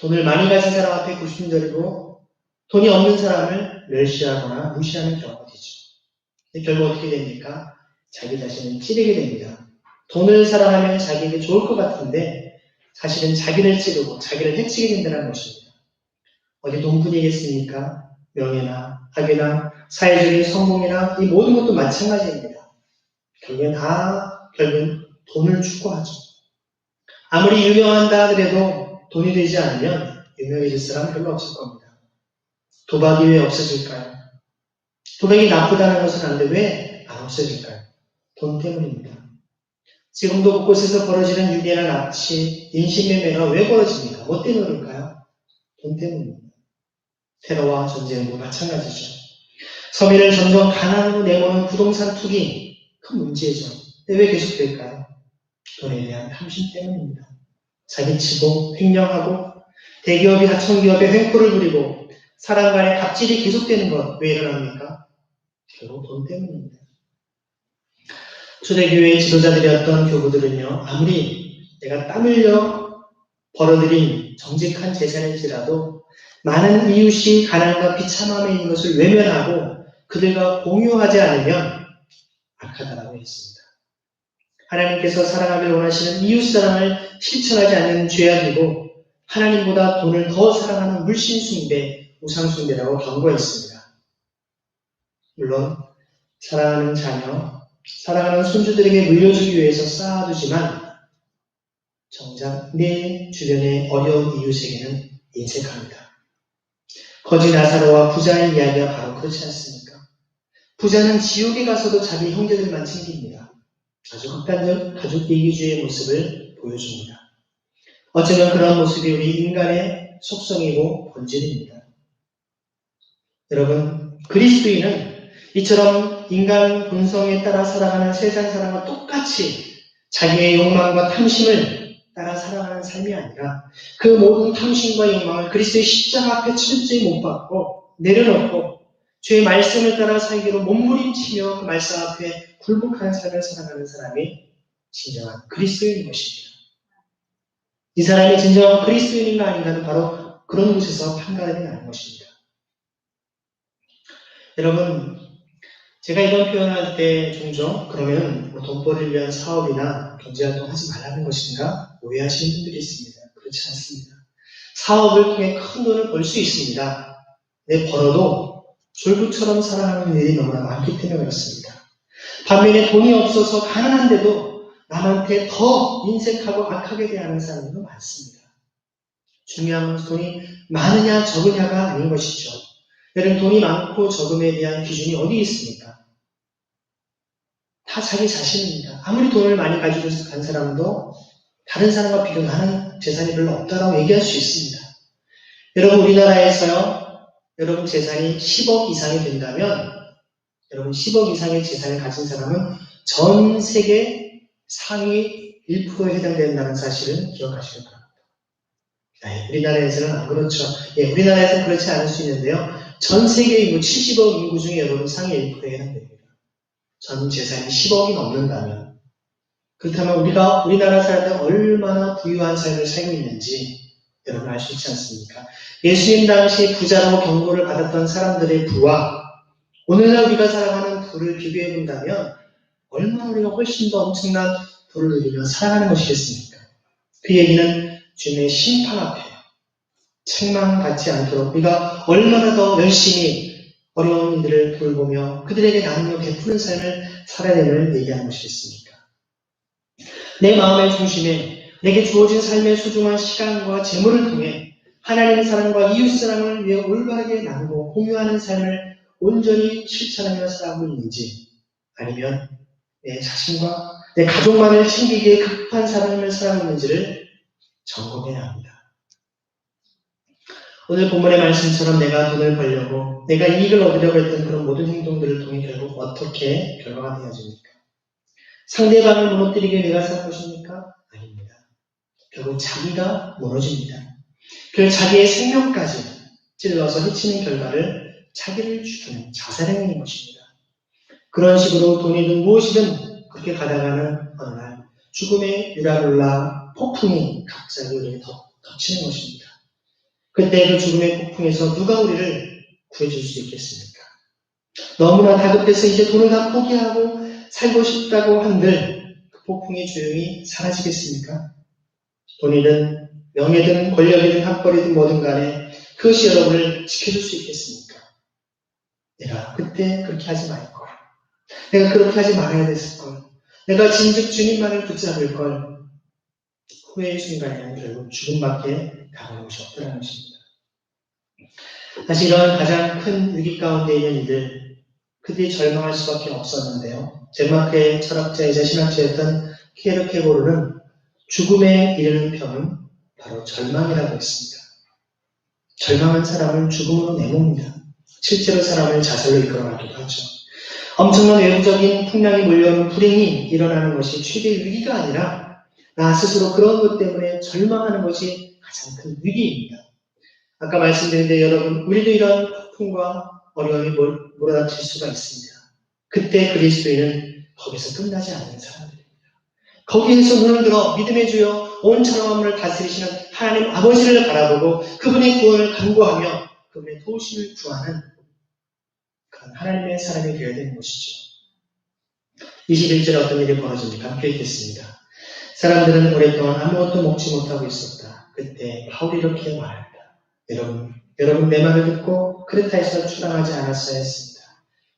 돈을 많이 가진 사람 앞에 구심들이고 돈이 없는 사람을 멸시하거나 무시하는 경우가 되죠. 결국 어떻게 됩니까? 자기 자신을 찌르게 됩니다. 돈을 사랑하면 자기에게 좋을 것 같은데 사실은 자기를 찌르고 자기를 해치게 된다는 것입니다. 어디 돈뿐이겠습니까? 명예나 학위나 사회적인 성공이나 이 모든 것도 마찬가지입니다. 결국은 돈을 추구하죠. 아무리 유명한다 하더라도 돈이 되지 않으면 유명해질 사람은 별로 없을 겁니다. 도박이 왜 없어질까요? 도박이 나쁘다는 것은 아는데 왜 안 없어질까요? 돈 때문입니다. 지금도 곳곳에서 벌어지는 유괴나 납치, 인신매매가 왜 벌어집니까? 뭐 때문일까요? 돈 때문입니다. 테러와 전쟁도 마찬가지죠. 서민을 점점 가난으로 내모는 부동산 투기, 큰 문제죠. 근데 왜 계속될까요? 돈에 대한 탐심 때문입니다. 사기치고 횡령하고 대기업이 하청기업에 횡포를 부리고 사람 간의 갑질이 계속되는 것 왜 일어납니까? 결국 돈 때문입니다. 초대교회의 지도자들이었던 교부들은요, 아무리 내가 땀 흘려 벌어들인 정직한 재산일지라도 많은 이웃이 가난과 비참함에 있는 것을 외면하고 그들과 공유하지 않으면 악하다라고 했습니다. 하나님께서 사랑하길 원하시는 이웃사랑을 실천하지 않는 죄악이고 하나님보다 돈을 더 사랑하는 물신숭배, 우상숭배라고 경고했습니다. 물론 사랑하는 자녀, 사랑하는 손주들에게 물려주기 위해서 쌓아두지만 정작 내 주변의 어려운 이웃에게는 인색합니다. 거지 나사로와 부자의 이야기가 바로 그렇지 않습니까? 부자는 지옥에 가서도 자기 형제들만 챙깁니다. 아주 극단적 가족 이기주의의 모습을 보여줍니다. 어쩌면 그런 모습이 우리 인간의 속성이고 본질입니다. 여러분, 그리스도인은 이처럼 인간 본성에 따라 살아가는 세상 사람과 똑같이 자기의 욕망과 탐심을 따라 살아가는 삶이 아니라 그 모든 탐심과 욕망을 그리스도의 십자가 앞에 철저히 못 박고 내려놓고 주의 말씀을 따라 살기로 몸부림치며 그 말씀 앞에 굴복하는 삶을 살아가는 사람이 진정한 그리스도인인 것입니다. 이 사람이 진정한 그리스도인인가 아닌가는 바로 그런 곳에서 판가름이 나는 것입니다. 여러분, 제가 이런 표현할 때 종종 그러면 돈벌이를 위한 사업이나 경제활동 하지 말라는 것인가 오해하시는 분들이 있습니다. 그렇지 않습니다. 사업을 통해 큰 돈을 벌 수 있습니다. 내 벌어도 졸부처럼 살아가는 일이 너무나 많기 때문에 그렇습니다. 반면에 돈이 없어서 가난한데도 남한테 더 인색하고 악하게 대하는 사람들도 많습니다. 중요한 것은 돈이 많으냐 적으냐가 아닌 것이죠. 여러분, 돈이 많고 적음에 대한 기준이 어디 있습니까? 다 자기 자신입니다. 아무리 돈을 많이 가지고 간 사람도 다른 사람과 비교하는 재산이 별로 없다라고 얘기할 수 있습니다. 여러분, 우리나라에서요, 여러분 재산이 10억 이상이 된다면, 여러분 10억 이상의 재산을 가진 사람은 전 세계 상위 1%에 해당된다는 사실을 기억하시기 바랍니다. 네, 우리나라에서는 안 그렇죠. 예, 우리나라에서는 그렇지 않을 수 있는데요. 전 세계 인구 70억 인구 중에 여러분 상위 1%에 해당됩니다. 전 재산이 10억이 넘는다면. 그렇다면 우리나라 사람들은 얼마나 부유한 삶을 살고 있는지 여러분 알 수 있지 않습니까? 예수님 당시 부자라고 경고를 받았던 사람들의 부와 오늘날 우리가 살아가는 부를 비교해 본다면 얼마나 우리가 훨씬 더 엄청난 부를 누리며 살아가는 것이겠습니까? 그 얘기는 주님의 심판 앞에 책망받지 않도록 우리가 얼마나 더 열심히 어려운 이들을 돌보며 그들에게 나누며 베푸는 삶을 살아야 됨을 얘기하는 것이겠습니까? 내 마음의 중심에 내게 주어진 삶의 소중한 시간과 재물을 통해 하나님의 사랑과 이웃 사랑을 위해 올바르게 나누고 공유하는 삶을 온전히 실천하며 살아가고 있는지, 아니면 내 자신과 내 가족만을 챙기기에 급한 삶을 살아가고 있는지를 점검해야 합니다. 오늘 본문의 말씀처럼 내가 돈을 벌려고 내가 이익을 얻으려고 했던 그런 모든 행동들을 통해 결국 어떻게 결과가 되어집니까? 상대방을 무너뜨리게 내가 살 것입니까? 아닙니다. 결국 자기가 무너집니다. 그 자기의 생명까지 찔러서 해치는 결과를 자기를 죽이는 자살행위인 것입니다. 그런 식으로 돈이든 무엇이든 그렇게 가다가는 어느 날 죽음의 유라굴라 폭풍이 갑자기 우리에게 덮치는 것입니다. 그때 그 죽음의 폭풍에서 누가 우리를 구해줄 수 있겠습니까? 너무나 다급해서 이제 돈을 다 포기하고 살고 싶다고 한들 그 폭풍이 조용히 사라지겠습니까? 돈이든 명예든 권력이든 학벌이든 뭐든 간에 그것이 여러분을 지켜줄 수 있겠습니까? 내가 그때 그렇게 하지 말걸. 내가 그렇게 하지 말아야 됐을걸. 내가 진즉 주님만을 붙잡을걸. 후회의 순간에는 결국 죽음밖에 다른 것이 없다는 것입니다. 사실 이런 가장 큰 위기 가운데 있는 이들, 그들이 절망할 수밖에 없었는데요. 덴마크의 철학자이자 신학자였던 키에르케고르는 죽음에 이르는 병은 바로 절망이라고 했습니다. 절망한 사람을 죽음으로 내모입니다. 실제로 사람을 자살로 이끌어가기도 하죠. 엄청난 외부적인 풍랑이 몰려오는 불행이 일어나는 것이 최대의 위기가 아니라 나 스스로 그런 것 때문에 절망하는 것이 가장 큰 위기입니다. 아까 말씀드린 데 여러분, 우리도 이런 폭풍과 어려움이 몰아닥칠 수가 있습니다. 그때 그리스도인은 거기서 끝나지 않는 사람들입니다. 거기에서 눈을 들어 믿음의 주여 온 천하 만물을 다스리시는 하나님 아버지를 바라보고 그분의 구원을 간구하며 그분의 도우심을 구하는 그런 하나님의 사람이 되어야 되는 것이죠. 21절에 어떤 일이 벌어집니까? 함께 읽겠습니다. 사람들은 오랫동안 아무것도 먹지 못하고 있었다. 그때 바울이 이렇게 말했다. 여러분 내 말을 듣고 크레타에서 출항하지 않았어야 했습니다.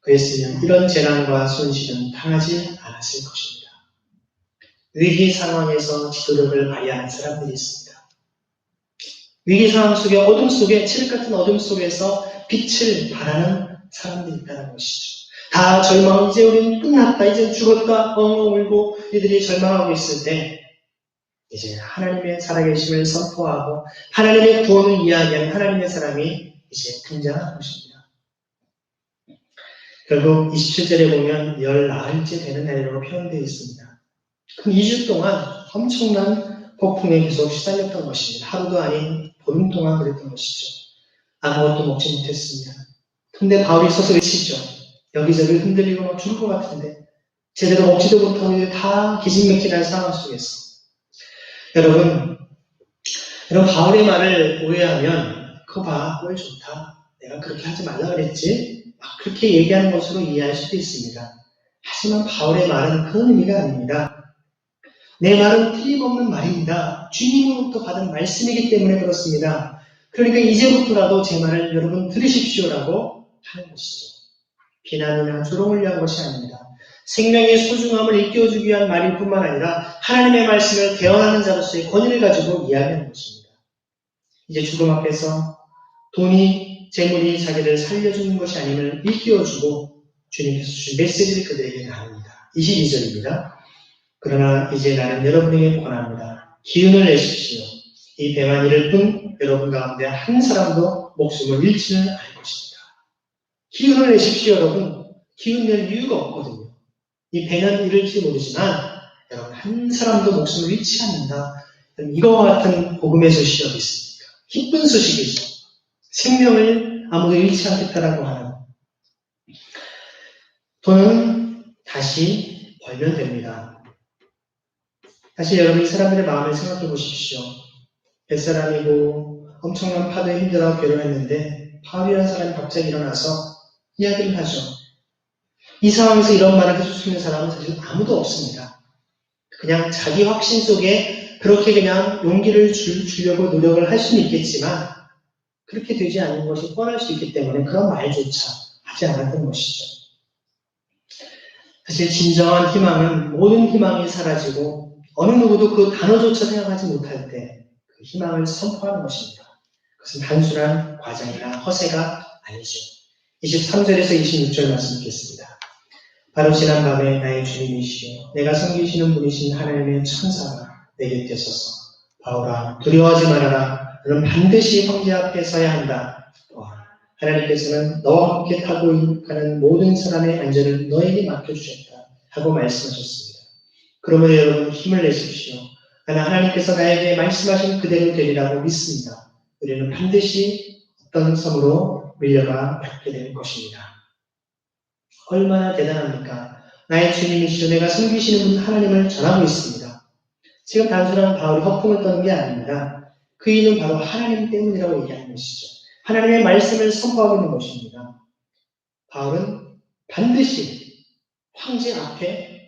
그랬으면 이런 재난과 손실은 당하지 않았을 것입니다. 위기 상황에서 지도력을 발휘하는 사람들이 있습니다. 위기 상황 속에 어둠 속에 칠흑 같은 어둠 속에서 빛을 발하는 사람들이 있다는 것이죠. 다 절망, 이제 우리는 끝났다, 이제 죽었다, 엉엉 울고 이들이 절망하고 있을 때 이제 하나님의 살아계심을 선포하고 하나님의 구원을 이야기하는 하나님의 사람이 이제 등장하는 것입니다. 결국 27절에 보면 열 나흘째 되는 날이라고 표현되어 있습니다. 그 2주 동안 엄청난 폭풍에 계속 시달렸던 것입니다. 하루도 아닌 보름 동안 그랬던 것이죠. 아무것도 먹지 못했습니다. 근데 바울이 서서 외치죠. 여기저기 흔들리고 막 죽을 것 같은데 제대로 먹지도 못하고 다 기진맥진한 상황 속에서 여러분 바울의 말을 오해하면 그거 봐, 왜 좋다. 내가 그렇게 하지 말라 그랬지? 막 그렇게 얘기하는 것으로 이해할 수도 있습니다. 하지만 바울의 말은 그런 의미가 아닙니다. 내 말은 틀림없는 말입니다. 주님으로부터 받은 말씀이기 때문에 그렇습니다. 그러니까 이제부터라도 제 말을 여러분 들으십시오라고 하는 것이죠. 비난이나 조롱을 위한 것이 아닙니다. 생명의 소중함을 일깨워주기 위한 말일 뿐만 아니라 하나님의 말씀을 대언하는 자로서의 권위를 가지고 이야기하는 것입니다. 이제 죽음 앞에서 돈이, 재물이 자기를 살려주는 것이 아님을 일깨워주고 주님께서 주신 메시지를 그들에게 나눕니다. 22절입니다. 그러나 이제 나는 여러분에게 권합니다. 기운을 내십시오. 이 배만 이를 뿐 여러분 가운데 한 사람도 목숨을 잃지는 않을 것입니다. 기운을 내십시오, 여러분. 기운 낼 이유가 없거든요. 이 배는 잃을지 모르지만 여러분 한 사람도 목숨을 잃지 않는다. 이거와 같은 복음의 소식이 어디 있습니까? 기쁜 소식이죠. 생명을 아무도 잃지 않겠다라고 하는. 돈은 다시 벌면 됩니다. 다시 여러분 이 사람들의 마음을 생각해 보십시오. 뱃사람이고 엄청난 파도에 힘들어 괴로웠는데 바울이라는 사람이 갑자기 일어나서 이야기를 하죠. 이 상황에서 이런 말을 해줄 수 있는 사람은 사실 아무도 없습니다. 그냥 자기 확신 속에 그렇게 그냥 용기를 주려고 노력을 할 수는 있겠지만 그렇게 되지 않는 것이 뻔할 수 있기 때문에 그런 말조차 하지 않았던 것이죠. 사실 진정한 희망은 모든 희망이 사라지고 어느 누구도 그 단어조차 생각하지 못할 때 그 희망을 선포하는 것입니다. 그것은 단순한 과정이나 허세가 아니죠. 23절에서 26절 말씀 읽겠습니다. 바로 지난 밤에 나의 주님이시여 내가 섬기시는 분이신 하나님의 천사가 내 곁에 서서 바울아 두려워하지 말아라. 너는 반드시 황제 앞에 서야 한다. 하나님께서는 너와 함께 타고 가는 모든 사람의 안전을 너에게 맡겨주셨다. 하고 말씀하셨습니다. 그러므로 여러분 힘을 내십시오. 나는 하나님께서 나에게 말씀하신 그대로 되리라고 믿습니다. 우리는 반드시 어떤 섬으로 밀려가 닿게 될 것입니다. 얼마나 대단합니까? 나의 주님이시여 내가 섬기시는 분 하나님을 전하고 있습니다. 지금 단순한 바울이 허풍을 떠는 게 아닙니다. 그 이유는 바로 하나님 때문이라고 얘기하는 것이죠. 하나님의 말씀을 선포하고 있는 것입니다. 바울은 반드시 황제 앞에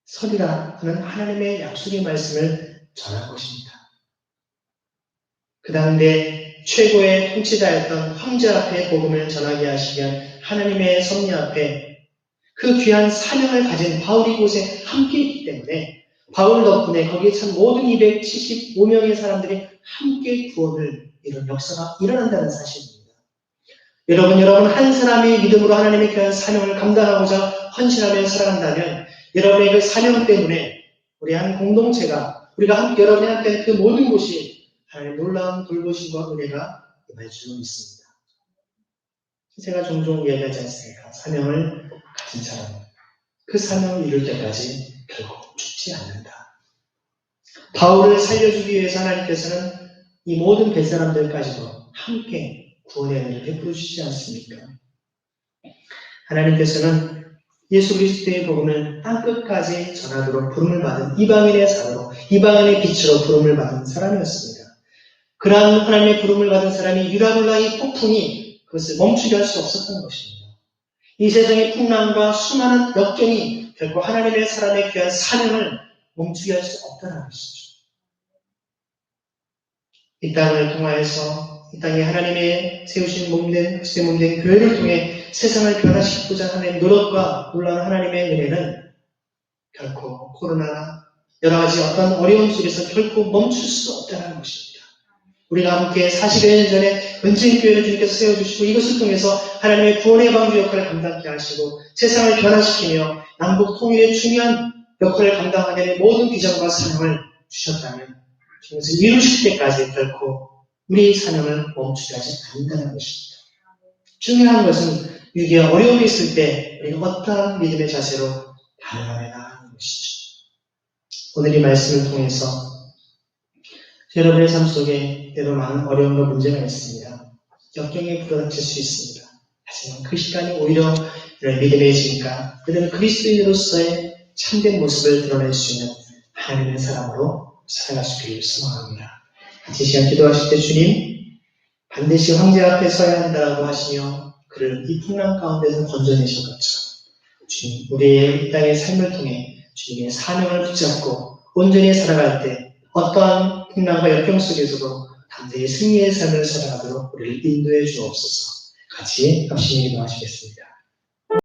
서리라 하는 하나님의 약속의 말씀을 전할 것입니다. 그 당대 최고의 통치자였던 황제 앞에 복음을 전하게 하시면 하나님의 섭리 앞에 그 귀한 사명을 가진 바울이 곳에 함께 있기 때문에 바울 덕분에 거기에 참 모든 275명의 사람들이 함께 구원을 이룬 역사가 일어난다는 사실입니다. 여러분 한 사람이 믿음으로 하나님의 귀한 사명을 감당하고자 헌신하며 살아간다면 여러분의 그 사명 때문에 우리 한 공동체가 우리가 여러분이 함께 그 모든 곳이 하나님의 놀라운 돌보심과 은혜가 임할 줄 믿습니다. 제가 종종 이야기하지 않습니까? 사명을 가진 사람, 그 사명을 이룰 때까지 결국 죽지 않는다. 바울을 살려주기 위해서 하나님께서는 이 모든 뱃사람들까지도 함께 구원의 은혜를 베풀어 주시지 않습니까? 하나님께서는 예수 그리스도의 복음을 땅끝까지 전하도록 부름을 받은 이방인의 사도로 이방인의 빛으로 부름을 받은 사람이었습니다. 그러한 하나님의 부름을 받은 사람이 유라굴라 이 폭풍이 그것을 멈추게 할 수 없었던 것입니다. 이 세상의 풍랑과 수많은 역경이 결코 하나님의 사람의 귀한 사명을 멈추게 할 수 없다는 것이죠. 이 땅을 통하여서 이 땅에 하나님의 세우신 헛된 몸된 교회를 통해 세상을 변화시키고자 하는 노력과 놀라운 하나님의 은혜는 결코 코로나나 여러 가지 어떤 어려움 속에서 결코 멈출 수 없다는 것입니다. 우리가 함께 40여 년 전에 은총의 교회를 주님께서 세워주시고 이것을 통해서 하나님의 구원의 방주 역할을 감당케 하시고 세상을 변화시키며 남북 통일의 중요한 역할을 감당하게 된 모든 비전과 사명을 주셨다면 그것을 이루실 때까지 결코 우리의 사명을 멈추게 하지 않는다는 것입니다. 중요한 것은 위기와 어려움이 있을 때 우리가 어떠한 믿음의 자세로 반응하며 나가는 것이죠. 오늘 이 말씀을 통해서 여러분의 삶 속에 때로 많은 어려움과 문제가 있습니다. 역경에 부딪힐 수 있습니다. 하지만 그 시간이 오히려 믿음의 증가, 그들은 그리스도인으로서의 참된 모습을 드러낼 수 있는 하나님의 사람으로 살아갈 수 있기를 소망합니다. 같이 시간 기도하실 때 주님 반드시 황제 앞에 서야 한다고 하시며 그를 이 풍랑 가운데서 건져내신 것처럼 주님 우리의 이 땅의 삶을 통해 주님의 사명을 붙잡고 온전히 살아갈 때 어떠한 풍랑과 역경 속에서도 담대히 승리의 삶을 살아가도록 우리를 인도해 주옵소서. 같이 합심히 기도하시겠습니다.